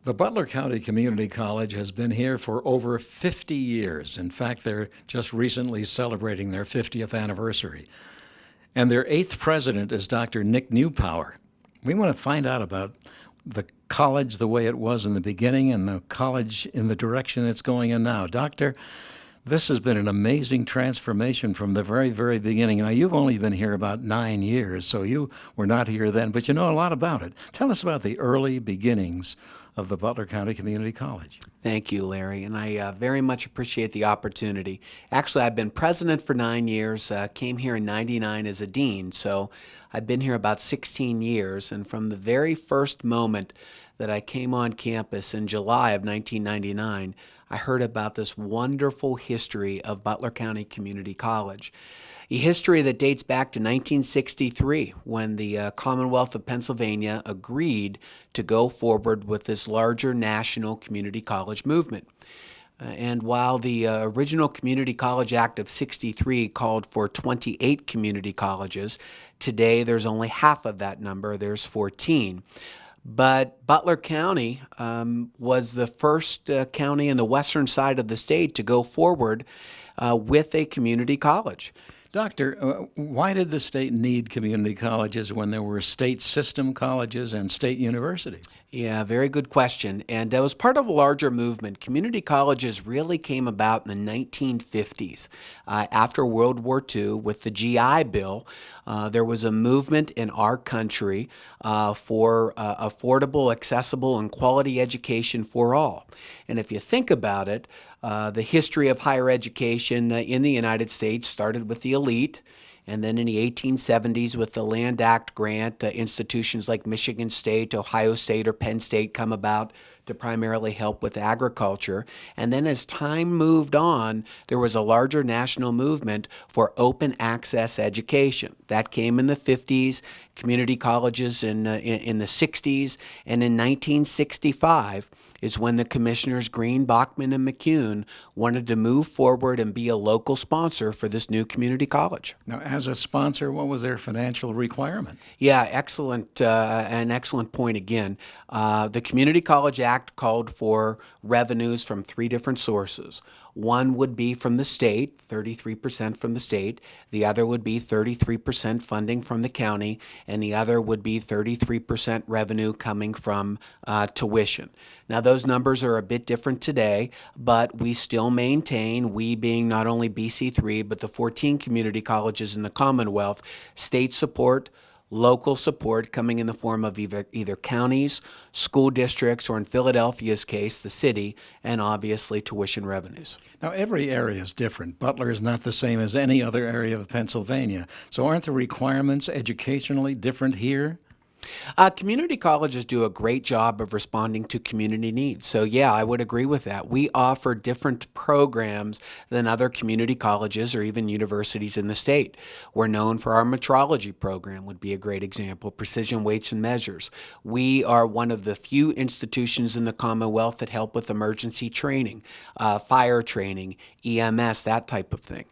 The Butler County Community College has been here for over 50 years. In fact, they're just recently celebrating their 50th anniversary. And their eighth president is Dr. Nick Newpower. We want to find out about the college the way it was in the beginning and the college in the direction it's going in now. Doctor, this has been an amazing transformation from the very, very beginning. Now, you've only been here about 9 years, so you were not here then, but you know a lot about it. Tell us about the early beginnings of the Butler County Community College. Thank you, Larry, and I very much appreciate the opportunity. Actually, I've been president for 9 years, came here in '99 as a dean, so I've been here about 16 years, and from the very first moment that I came on campus in July of 1999, I heard about this wonderful history of Butler County Community College. A history that dates back to 1963 when the Commonwealth of Pennsylvania agreed to go forward with this larger national community college movement. And while the original Community College Act of '63 called for 28 community colleges, today there's only half of that number, there's 14. But Butler County was the first county in the western side of the state to go forward with a community college. Doctor, why did the state need community colleges when there were state system colleges and state universities? Yeah, very good question. And it was part of a larger movement. Community colleges really came about in the 1950s. After World War II, with the GI Bill, there was a movement in our country for affordable, accessible, and quality education for all. And if you think about it, the history of higher education in the United States started with the elite, and then in the 1870s with the Land Act grant, institutions like Michigan State, Ohio State, or Penn State come about to primarily help with agriculture. And then as time moved on, there was a larger national movement for open access education. That came in the 50s, community colleges in the 60s, and in 1965 is when the commissioners Green, Bachman, and McCune wanted to move forward and be a local sponsor for this new community college. Now, as a sponsor, what was their financial requirement? Yeah, excellent, an excellent point again. The Community College Act called for revenues from three different sources. One would be from the state, 33% from the state. The other would be 33% funding from the county, and the other would be 33% revenue coming from tuition. Now, those numbers are a bit different today, but we still maintain, we being not only BC3, but the 14 community colleges in the Commonwealth, state support, local support coming in the form of either counties, school districts, or in Philadelphia's case, the city, and obviously tuition revenues. Now, every area is different. Butler is not the same as any other area of Pennsylvania. So aren't the requirements educationally different here? Community colleges do a great job of responding to community needs. So yeah, I would agree with that. We offer different programs than other community colleges or even universities in the state. We're known for our metrology program, would be a great example, precision weights and measures. We are one of the few institutions in the Commonwealth that help with emergency training, fire training, EMS, that type of thing.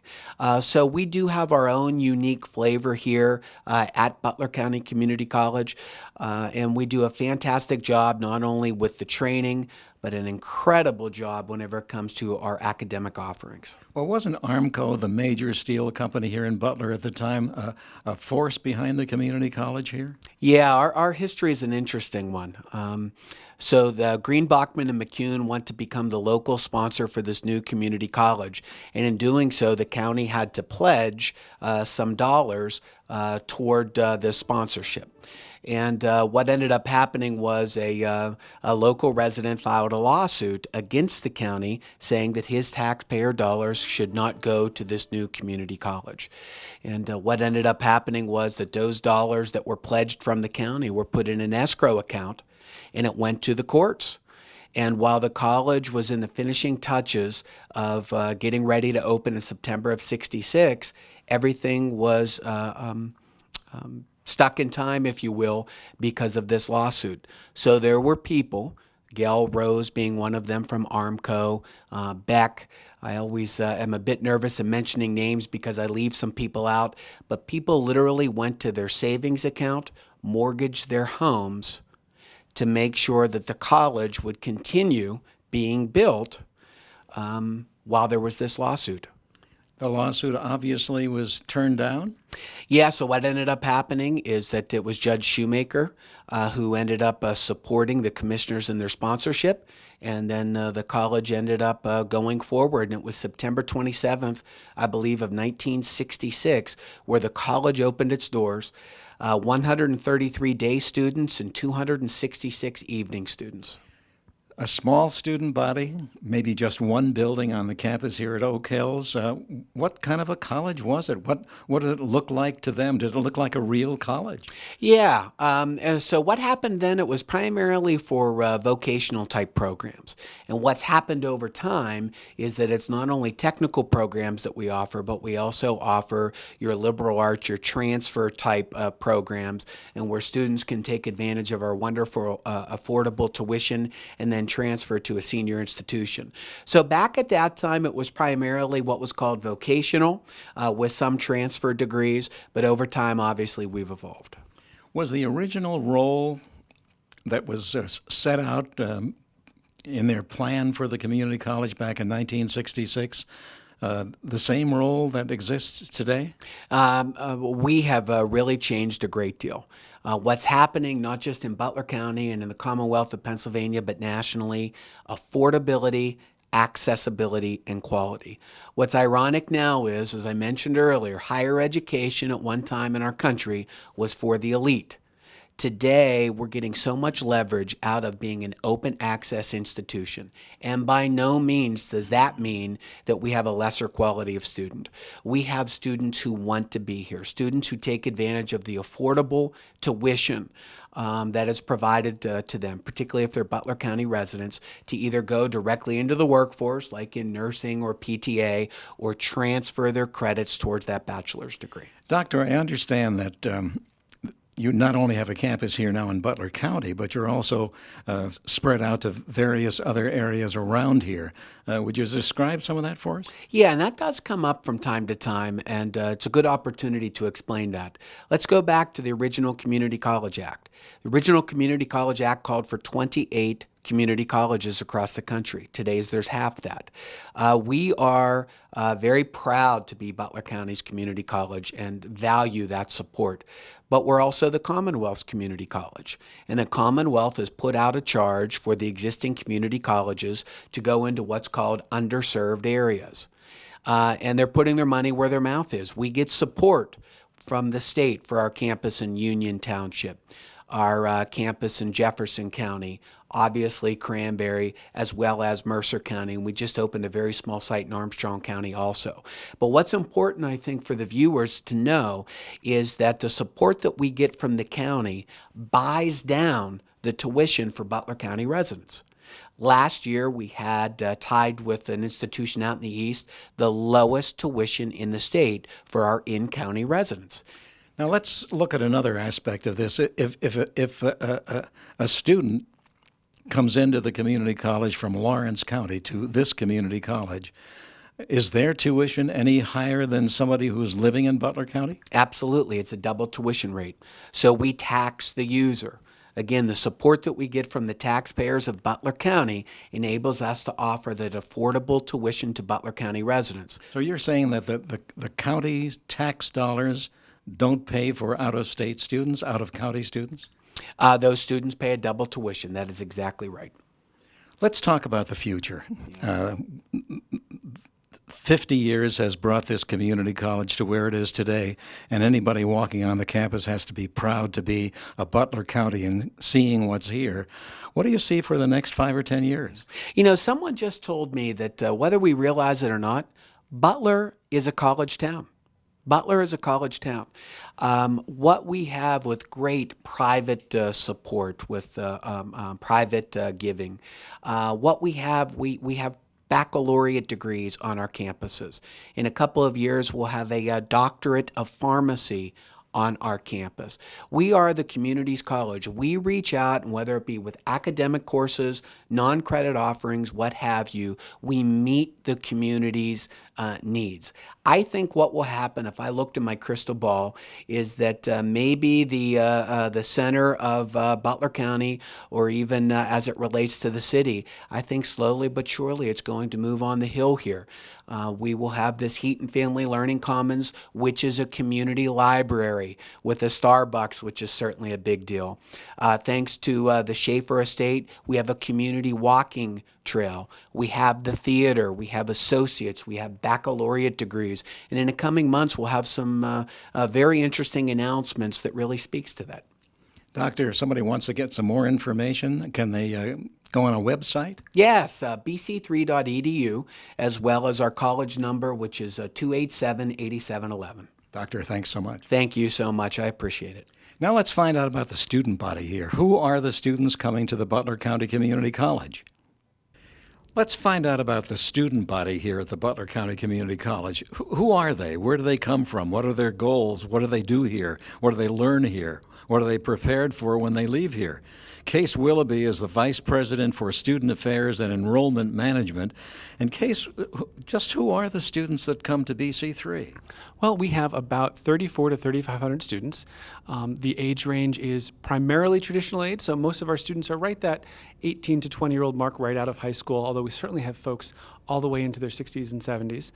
So we do have our own unique flavor here at Butler County Community College. And we do a fantastic job not only with the training, but an incredible job whenever it comes to our academic offerings. Well, wasn't Armco, the major steel company here in Butler at the time, a force behind the community college here? Yeah, our history is an interesting one. So the Green, Bachman, and McCune want to become the local sponsor for this new community college. And in doing so, the county had to pledge some dollars toward the sponsorship. And what ended up happening was a local resident filed a lawsuit against the county saying that his taxpayer dollars should not go to this new community college. And what ended up happening was that those dollars that were pledged from the county were put in an escrow account, and it went to the courts. And while the college was in the finishing touches of getting ready to open in September of '66, everything was stuck in time, if you will, because of this lawsuit. So there were people, Gail Rose being one of them from Armco, Beck. I always am a bit nervous in mentioning names because I leave some people out, but people literally went to their savings account, mortgaged their homes to make sure that the college would continue being built while there was this lawsuit. The lawsuit obviously was turned down. Yeah, so what ended up happening is that it was Judge Shoemaker who ended up supporting the commissioners in their sponsorship, and then the college ended up going forward, and it was September 27th, I believe, of 1966, where the college opened its doors. 133 day students and 266 evening students. A small student body, maybe just one building on the campus here at Oak Hills. What kind of a college was it? What did it look like to them? Did it look like a real college? Yeah, and so what happened then, it was primarily for vocational type programs. And what's happened over time is that it's not only technical programs that we offer, but we also offer your liberal arts, your transfer type programs, and where students can take advantage of our wonderful affordable tuition and then transfer to a senior institution. So back at that time, it was primarily what was called vocational with some transfer degrees, but over time, obviously, we've evolved. Was the original role that was set out in their plan for the community college back in 1966 the same role that exists today? We have really changed a great deal. What's happening, not just in Butler County and in the Commonwealth of Pennsylvania, but nationally, affordability, accessibility, and quality. What's ironic now is, as I mentioned earlier, higher education at one time in our country was for the elite. Today, we're getting so much leverage out of being an open access institution. And by no means does that mean that we have a lesser quality of student. We have students who want to be here, students who take advantage of the affordable tuition that is provided to them, particularly if they're Butler County residents, to either go directly into the workforce, like in nursing or PTA, or transfer their credits towards that bachelor's degree. Doctor, I understand that you not only have a campus here now in Butler County, but you're also spread out to various other areas around here. Would you describe some of that for us? Yeah, and that does come up from time to time, and it's a good opportunity to explain that. Let's go back to the original Community College Act. The original Community College Act called for 28 community colleges across the country. Today's there's half that. We are very proud to be Butler County's community college and value that support. But we're also the Commonwealth's community college. And the Commonwealth has put out a charge for the existing community colleges to go into what's called underserved areas. And they're putting their money where their mouth is. We get support from the state for our campus in Union Township, our campus in Jefferson County, obviously Cranberry, as well as Mercer County, and we just opened a very small site in Armstrong County also. But what's important, I think, for the viewers to know is that the support that we get from the county buys down the tuition for Butler County residents. Last year, we had, tied with an institution out in the east, the lowest tuition in the state for our in-county residents. Now let's look at another aspect of this. If a student comes into the community college from Lawrence County to this community college, is their tuition any higher than somebody who's living in Butler County? Absolutely. It's a double tuition rate. So we tax the user. Again, the support that we get from the taxpayers of Butler County enables us to offer that affordable tuition to Butler County residents. So you're saying that the county's tax dollars don't pay for out-of-state students, out-of-county students? Those students pay a double tuition. That is exactly right. Let's talk about the future. 50 years has brought this community college to where it is today, and anybody walking on the campus has to be proud to be a Butler County and seeing what's here. What do you see for the next 5 or 10 years? You know, someone just told me that whether we realize it or not, Butler is a college town. Butler is a college town. What we have with great private support, with private giving, what we have baccalaureate degrees on our campuses. In a couple of years, we'll have a doctorate of pharmacy on our campus. We are the community's college. We reach out, and whether it be with academic courses, non-credit offerings, what have you, we meet the community's needs. I think what will happen, if I looked in my crystal ball, is that maybe the center of Butler County, or even as it relates to the city, I think slowly but surely it's going to move on the hill here. We will have this Heaton Family Learning Commons, which is a community library with a Starbucks, which is certainly a big deal. Thanks to the Schaefer Estate, we have a community walking trail. We have the theater, we have associates, we have baccalaureate degrees, and in the coming months we'll have some very interesting announcements that really speaks to that. Doctor, if somebody wants to get some more information, can they go on a website? Yes, bc3.edu, as well as our college number, which is 287-8711. Doctor, thanks so much. Thank you so much. I appreciate it. Now let's find out about the student body here. Who are the students coming to the Butler County Community College? Let's find out about the student body here at the Butler County Community College. Who are they? Where do they come from? What are their goals? What do they do here? What do they learn here? What are they prepared for when they leave here? Case Willoughby is the Vice President for Student Affairs and Enrollment Management. And Case, just who are the students that come to BC3? Well, we have about 3,400 to 3,500 students. The age range is primarily traditional age, so most of our students are right that 18 to 20-year-old mark right out of high school, although we certainly have folks all the way into their 60s and 70s.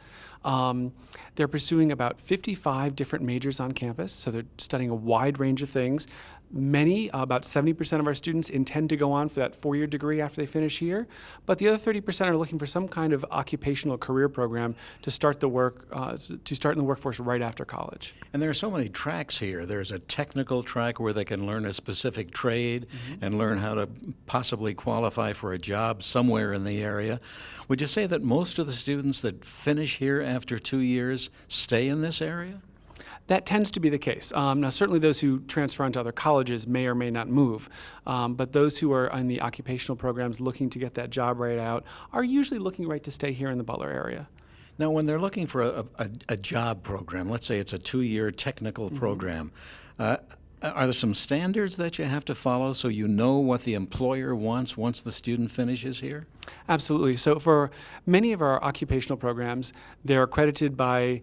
They're pursuing about 55 different majors on campus, so they're studying a wide range of things. Many, about 70% of our students intend to go on for that four-year degree after they finish here, but the other 30% are looking for some kind of occupational career program to start in the workforce right after college. And there are so many tracks here. There's a technical track where they can learn a specific trade and learn how to possibly qualify for a job somewhere in the area. Would you say that most of the students that finish here after 2 years stay in this area? That tends to be the case. Now, certainly those who transfer on to other colleges may or may not move, but those who are in the occupational programs looking to get that job right out are usually looking right to stay here in the Butler area. Now, when they're looking for a job program, let's say it's a 2-year technical program, are there some standards that you have to follow so you know what the employer wants once the student finishes here? Absolutely. So for many of our occupational programs, they're accredited by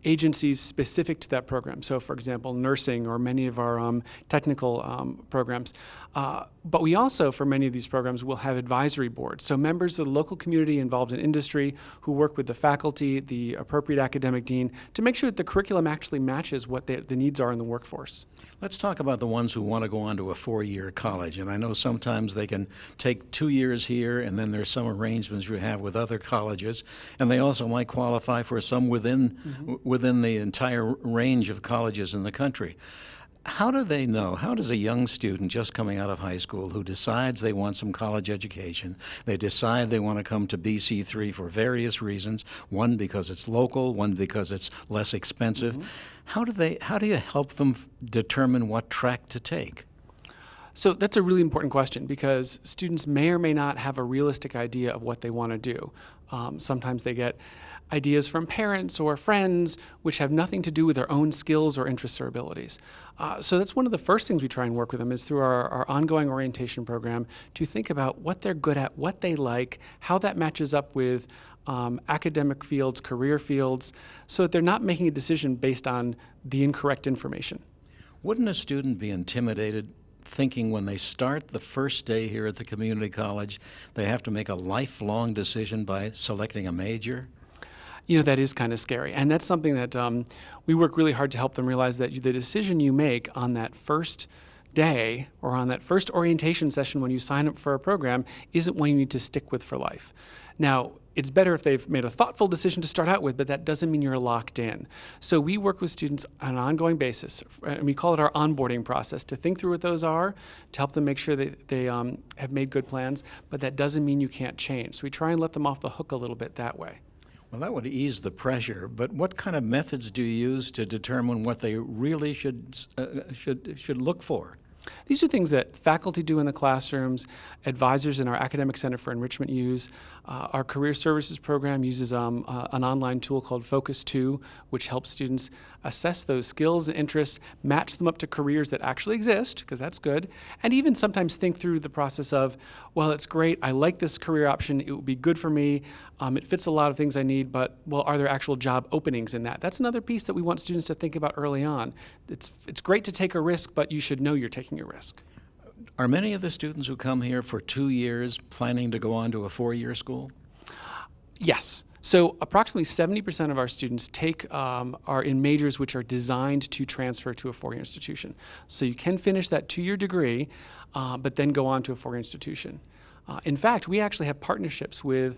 agencies specific to that program. So for example, nursing or many of our technical programs. But we also, for many of these programs, will have advisory boards. So members of the local community involved in industry who work with the faculty, the appropriate academic dean, to make sure that the curriculum actually matches what the needs are in the workforce. Let's talk about the ones who want to go on to a 4-year college. And I know sometimes they can take 2 years here, and then there's some arrangements you have with other colleges. And they also might qualify for some within the entire range of colleges in the country. How do they know? How does a young student just coming out of high school who decides they want some college education, they decide they want to come to BC3 for various reasons, one because it's local, one because it's less expensive, how do you help them determine what track to take? So that's a really important question because students may or may not have a realistic idea of what they want to do. Sometimes they get ideas from parents or friends which have nothing to do with their own skills or interests or abilities. So that's one of the first things we try and work with them is through our ongoing orientation program to think about what they're good at, what they like, how that matches up with academic fields, career fields, so that they're not making a decision based on the incorrect information. Wouldn't a student be intimidated thinking when they start the first day here at the community college, they have to make a lifelong decision by selecting a major? You know, that is kind of scary. And that's something that we work really hard to help them realize that the decision you make on that first day or on that first orientation session when you sign up for a program isn't one you need to stick with for life. Now, it's better if they've made a thoughtful decision to start out with, but that doesn't mean you're locked in. So we work with students on an ongoing basis, and we call it our onboarding process, to think through what those are, to help them make sure that they have made good plans, but that doesn't mean you can't change. So we try and let them off the hook a little bit that way. Well, that would ease the pressure, but what kind of methods do you use to determine what they really should look for? These are things that faculty do in the classrooms, advisors in our Academic Center for Enrichment use. Our Career Services program uses an online tool called Focus 2, which helps students assess those skills and interests, match them up to careers that actually exist, because that's good, and even sometimes think through the process of, well, it's great, I like this career option, it would be good for me, it fits a lot of things I need, but, well, are there actual job openings in that? That's another piece that we want students to think about early on. It's great to take a risk, but you should know you're taking a risk. Are many of the students who come here for 2 years planning to go on to a 4-year school? Yes. So approximately 70% of our students are in majors which are designed to transfer to a 4-year institution. So you can finish that 2-year degree, but then go on to a 4-year institution. In fact, we actually have partnerships with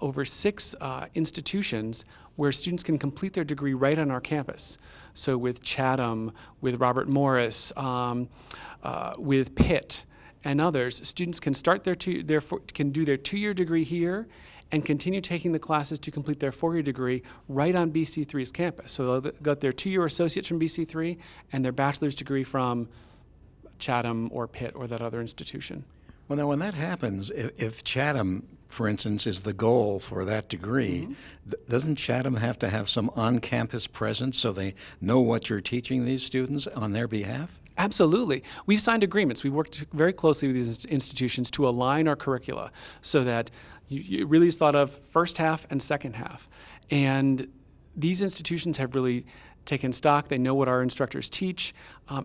over 6 institutions where students can complete their degree right on our campus. So with Chatham, with Robert Morris, with Pitt, and others, students can start can do their 2-year degree here and continue taking the classes to complete their 4-year degree right on BC3's campus. So they'll get their 2-year associates from BC3 and their bachelor's degree from Chatham or Pitt or that other institution. Well, now, when that happens, if Chatham, for instance, is the goal for that degree, doesn't Chatham have to have some on-campus presence so they know what you're teaching these students on their behalf? Absolutely. We've signed agreements. We worked very closely with these institutions to align our curricula so that you really is thought of first half and second half. And these institutions have really taken stock. They know what our instructors teach,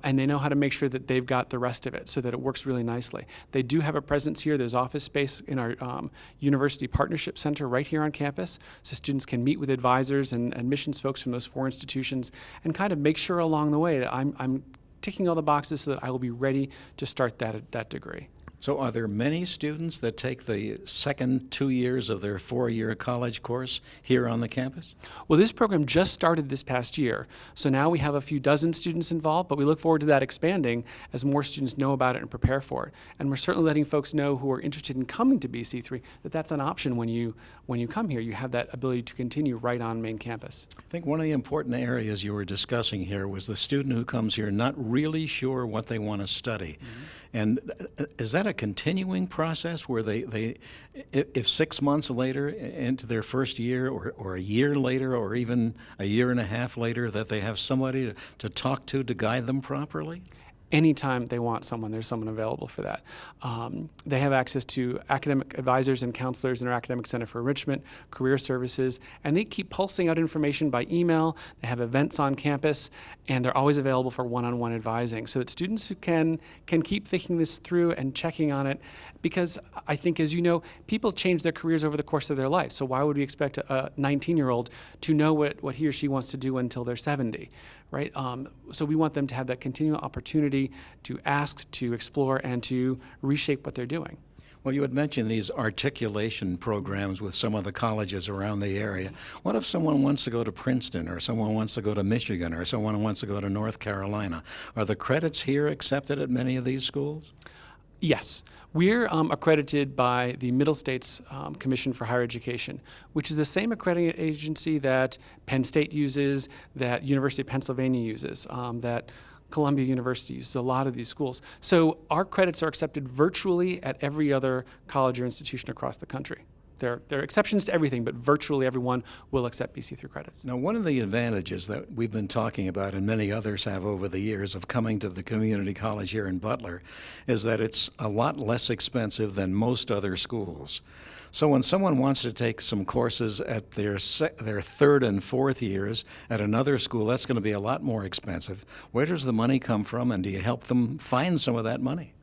and they know how to make sure that they've got the rest of it so that it works really nicely. They do have a presence here. There's office space in our University Partnership Center right here on campus, so students can meet with advisors and admissions folks from those 4 institutions and kind of make sure along the way that I'm ticking all the boxes so that I will be ready to start that degree. So are there many students that take the second 2 years of their 4-year college course here on the campus? Well, this program just started this past year, so now we have a few dozen students involved, but we look forward to that expanding as more students know about it and prepare for it. And we're certainly letting folks know who are interested in coming to BC3 that that's an option when you come here. You have that ability to continue right on main campus. I think one of the important areas you were discussing here was the student who comes here not really sure what they want to study. And is that a continuing process where if 6 months later into their first year or a year later or even a year and a half later that they have somebody to talk to guide them properly? Anytime they want someone, there's someone available for that. They have access to academic advisors and counselors in our Academic Center for Enrichment, career services, and they keep pulsing out information by email. They have events on campus, and they're always available for one-on-one advising so that students who can keep thinking this through and checking on it, because I think, as you know, people change their careers over the course of their life. So why would we expect a 19-year-old to know what he or she wants to do until they're 70? Right? So we want them to have that continual opportunity to ask, to explore, and to reshape what they're doing. Well, you had mentioned these articulation programs with some of the colleges around the area. What if someone wants to go to Princeton, or someone wants to go to Michigan, or someone wants to go to North Carolina? Are the credits here accepted at many of these schools? Yes. We're accredited by the Middle States Commission for Higher Education, which is the same accrediting agency that Penn State uses, that University of Pennsylvania uses, that Columbia University uses, a lot of these schools. So our credits are accepted virtually at every other college or institution across the country. There are exceptions to everything, but virtually everyone will accept BC3 credits. Now, one of the advantages that we've been talking about, and many others have over the years, of coming to the community college here in Butler, is that it's a lot less expensive than most other schools. So when someone wants to take some courses at their 3rd and 4th years at another school, that's going to be a lot more expensive. Where does the money come from, and do you help them find some of that money?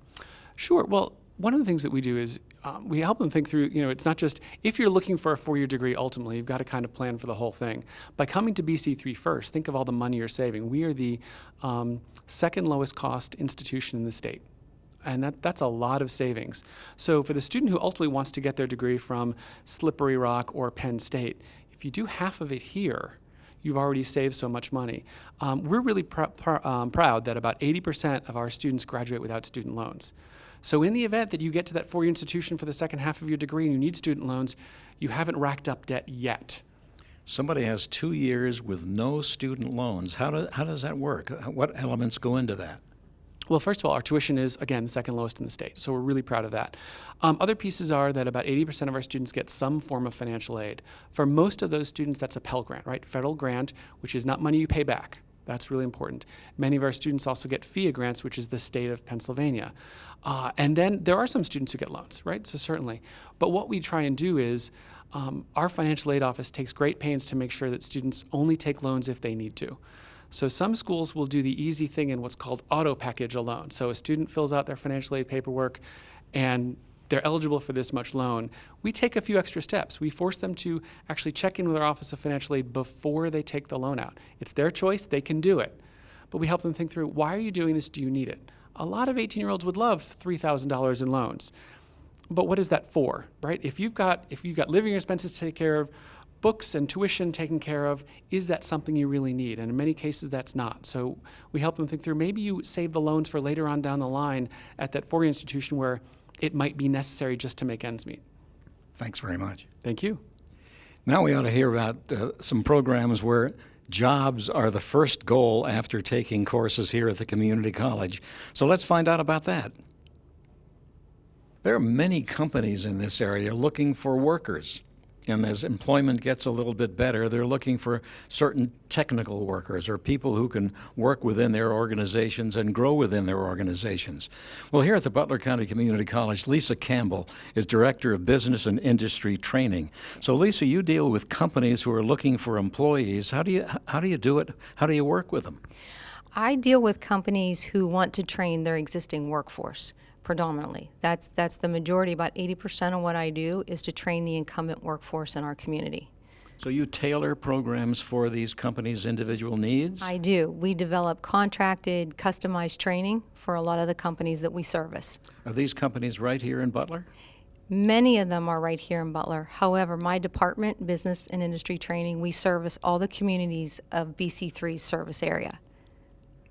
Sure. Well, one of the things that we do is we help them think through, it's not just, if you're looking for a 4-year degree, ultimately, you've got to kind of plan for the whole thing. By coming to BC3 first, think of all the money you're saving. We are the second lowest cost institution in the state. And that's a lot of savings. So for the student who ultimately wants to get their degree from Slippery Rock or Penn State, if you do half of it here, you've already saved so much money. We're really proud that about 80% of our students graduate without student loans. So in the event that you get to that 4-year institution for the second half of your degree and you need student loans, you haven't racked up debt yet. Somebody has 2 years with no student loans. How does that work? What elements go into that? Well, first of all, our tuition is, again, the second lowest in the state, so we're really proud of that. Other pieces are that about 80% of our students get some form of financial aid. For most of those students, that's a Pell Grant, right? Federal grant, which is not money you pay back. That's really important. Many of our students also get FIA grants, which is the state of Pennsylvania. And then there are some students who get loans, right? So certainly. But what we try and do is our financial aid office takes great pains to make sure that students only take loans if they need to. So some schools will do the easy thing in what's called auto package a loan. So a student fills out their financial aid paperwork and they're eligible for this much loan. We take a few extra steps. We force them to actually check in with our Office of Financial Aid before they take the loan out. It's their choice, they can do it. But we help them think through, why are you doing this? Do you need it? A lot of 18-year-olds would love $3,000 in loans. But what is that for, right? If you've got living expenses to take care of, books and tuition taken care of, is that something you really need? And in many cases, that's not. So we help them think through, maybe you save the loans for later on down the line at that four-year institution where it might be necessary just to make ends meet. Thanks very much. Thank you. Now we ought to hear about some programs where jobs are the first goal after taking courses here at the community college. So let's find out about that. There are many companies in this area looking for workers. And as employment gets a little bit better, they're looking for certain technical workers or people who can work within their organizations and grow within their organizations. Well, here at the Butler County Community College, Lisa Campbell is Director of Business and Industry Training. So Lisa, you deal with companies who are looking for employees. How do you do it? How do you work with them? I deal with companies who want to train their existing workforce. Predominantly. That's the majority. About 80% of what I do is to train the incumbent workforce in our community. So you tailor programs for these companies' individual needs? I do. We develop contracted, customized training for a lot of the companies that we service. Are these companies right here in Butler? Many of them are right here in Butler. However, my department, Business and Industry Training, we service all the communities of BC3's service area.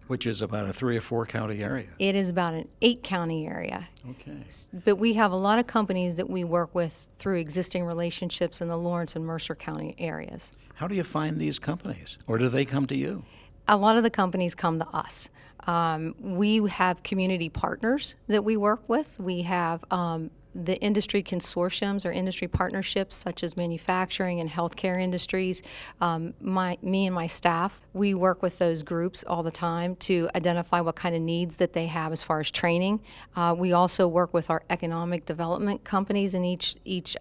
Which is about a 3 or 4 county area. It is about an 8-county area. Okay. But we have a lot of companies that we work with through existing relationships in the Lawrence and Mercer County areas. How do you find these companies? Or do they come to you? A lot of the companies come to us. We have community partners that we work with. We have the industry consortiums or industry partnerships such as manufacturing and healthcare industries. Me and my staff, we work with those groups all the time to identify what kind of needs that they have as far as training. We also work with our economic development companies in each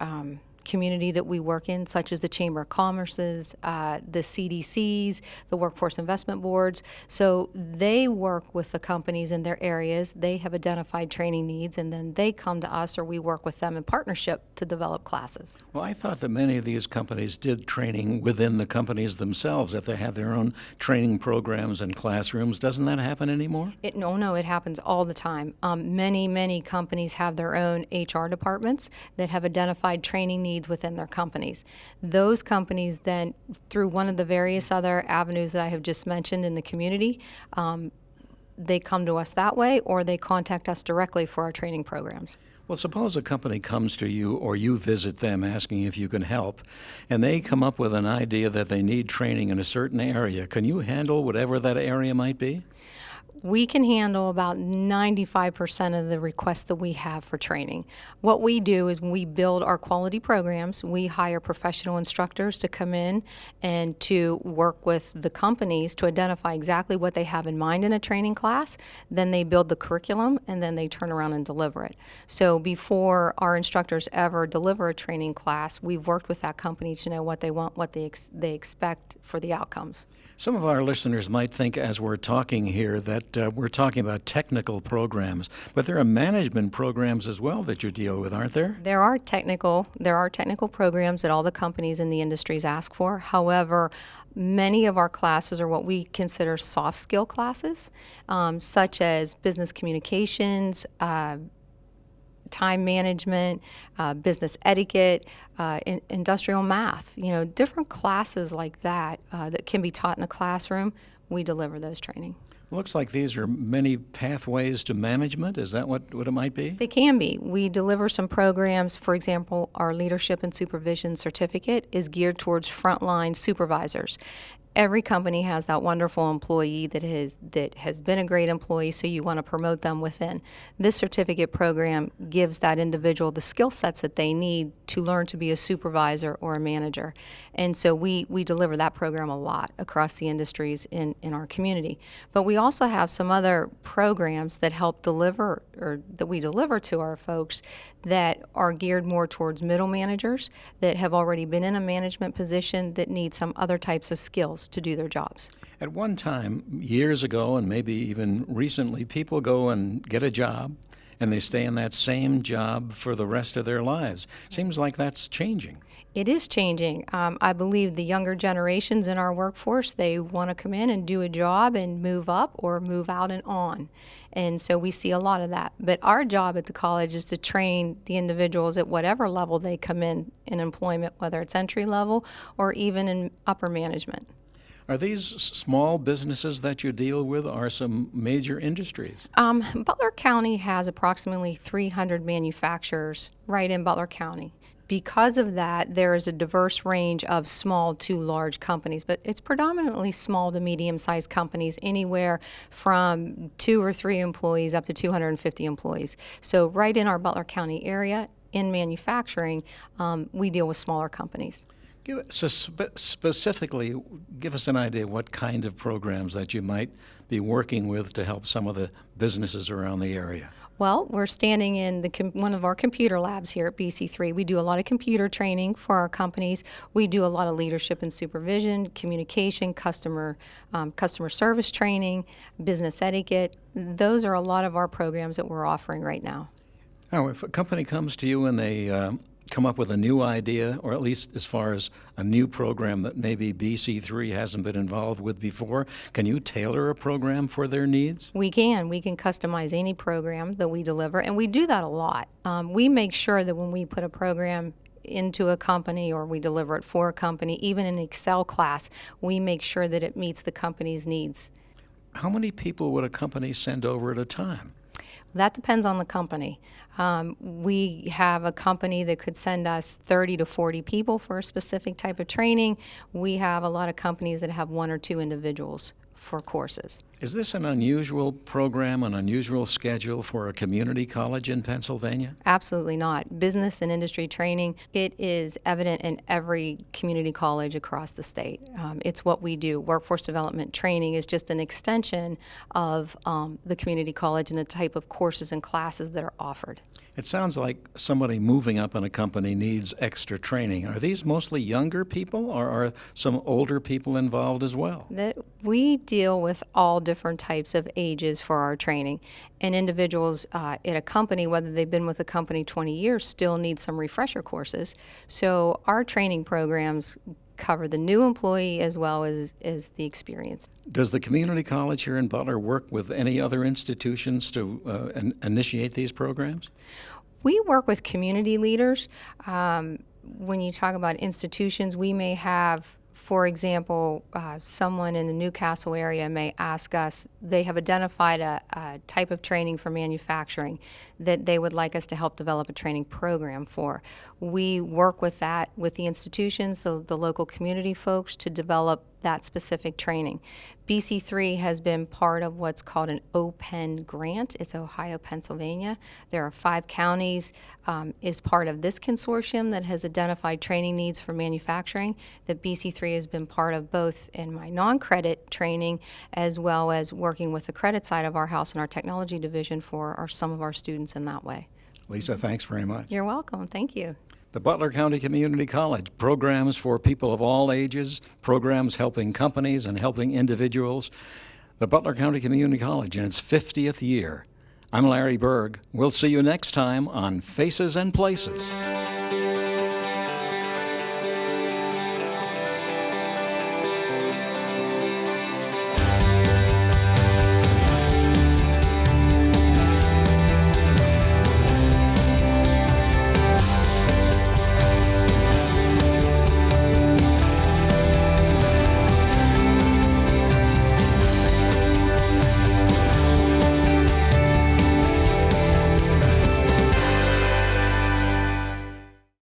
community that we work in, such as the Chamber of Commerce's, the CDCs, the Workforce Investment Boards. So they work with the companies in their areas. They have identified training needs, and then they come to us or we work with them in partnership to develop classes. Well, I thought that many of these companies did training within the companies themselves, that they have their own training programs and classrooms. Doesn't that happen anymore? No, it happens all the time. Many companies have their own HR departments that have identified training needs within their companies. Those companies then, through one of the various other avenues that I have just mentioned in the community, they come to us that way or they contact us directly for our training programs. Well, suppose a company comes to you or you visit them asking if you can help, and they come up with an idea that they need training in a certain area. Can you handle whatever that area might be? We can handle about 95% of the requests that we have for training. What we do is we build our quality programs. We hire professional instructors to come in and to work with the companies to identify exactly what they have in mind in a training class. Then they build the curriculum and then they turn around and deliver it. So before our instructors ever deliver a training class, we've worked with that company to know what they want, what they expect for the outcomes. Some of our listeners might think as we're talking here that we're talking about technical programs, but there are management programs as well that you deal with, aren't there? There are technical programs that all the companies in the industries ask for. However, many of our classes are what we consider soft skill classes, such as business communications, time management, business etiquette, industrial math, different classes like that that can be taught in a classroom. We deliver those training. Looks like these are many pathways to management. Is that what it might be? They can be. We deliver some programs. For example, our Leadership and Supervision Certificate is geared towards frontline supervisors. Every company has that wonderful employee that has been a great employee, so you want to promote them within. This certificate program gives that individual the skill sets that they need to learn to be a supervisor or a manager. And so we deliver that program a lot across the industries in our community. But we also have some other programs that help deliver, or that we deliver to our folks, that are geared more towards middle managers that have already been in a management position that need some other types of skills to do their jobs. At one time, years ago, and maybe even recently, people go and get a job, and they stay in that same job for the rest of their lives. Seems like that's changing. It is changing. I believe the younger generations in our workforce, they want to come in and do a job and move up or move out and on. And so we see a lot of that. But our job at the college is to train the individuals at whatever level they come in employment, whether it's entry level or even in upper management. Are these small businesses that you deal with, or some major industries? Butler County has approximately 300 manufacturers right in Butler County. Because of that, there is a diverse range of small to large companies, but it's predominantly small to medium-sized companies, anywhere from 2 or 3 employees up to 250 employees. So right in our Butler County area, in manufacturing, we deal with smaller companies. Specifically, give us an idea what kind of programs that you might be working with to help some of the businesses around the area. Well, we're standing in one of our computer labs here at BC3. We do a lot of computer training for our companies. We do a lot of leadership and supervision, communication, customer service training, business etiquette. Those are a lot of our programs that we're offering right now. Now, if a company comes to you and they come up with a new idea, or at least as far as a new program that maybe BC3 hasn't been involved with before, can you tailor a program for their needs? We can. We can customize any program that we deliver, and we do that a lot. We make sure that when we put a program into a company or we deliver it for a company, even in Excel class, we make sure that it meets the company's needs. How many people would a company send over at a time? That depends on the company. We have a company that could send us 30 to 40 people for a specific type of training. We have a lot of companies that have 1 or 2 individuals for courses. Is this an unusual program, an unusual schedule for a community college in Pennsylvania? Absolutely not. Business and industry training, it is evident in every community college across the state. It's what we do. Workforce development training is just an extension of the community college and the type of courses and classes that are offered. It sounds like somebody moving up in a company needs extra training. Are these mostly younger people, or are some older people involved as well? We deal with all different types of ages for our training. And individuals at a company, whether they've been with a company 20 years, still need some refresher courses. So our training programs cover the new employee as well as the experienced. Does the community college here in Butler work with any other institutions to initiate these programs? We work with community leaders. When you talk about institutions, we may have, for example, someone in the Newcastle area may ask us, they have identified a type of training for manufacturing that they would like us to help develop a training program for. We work with that, with the institutions, the local community folks, to develop that specific training. BC3 has been part of what's called an OPEN grant. It's Ohio, Pennsylvania. There are 5 counties is part of this consortium that has identified training needs for manufacturing, that BC3 has been part of both in my non-credit training as well as working with the credit side of our house and our technology division for some of our students in that way. Lisa, thanks very much. You're welcome. Thank you. The Butler County Community College, programs for people of all ages, programs helping companies and helping individuals. The Butler County Community College in its 50th year. I'm Larry Berg. We'll see you next time on Faces and Places.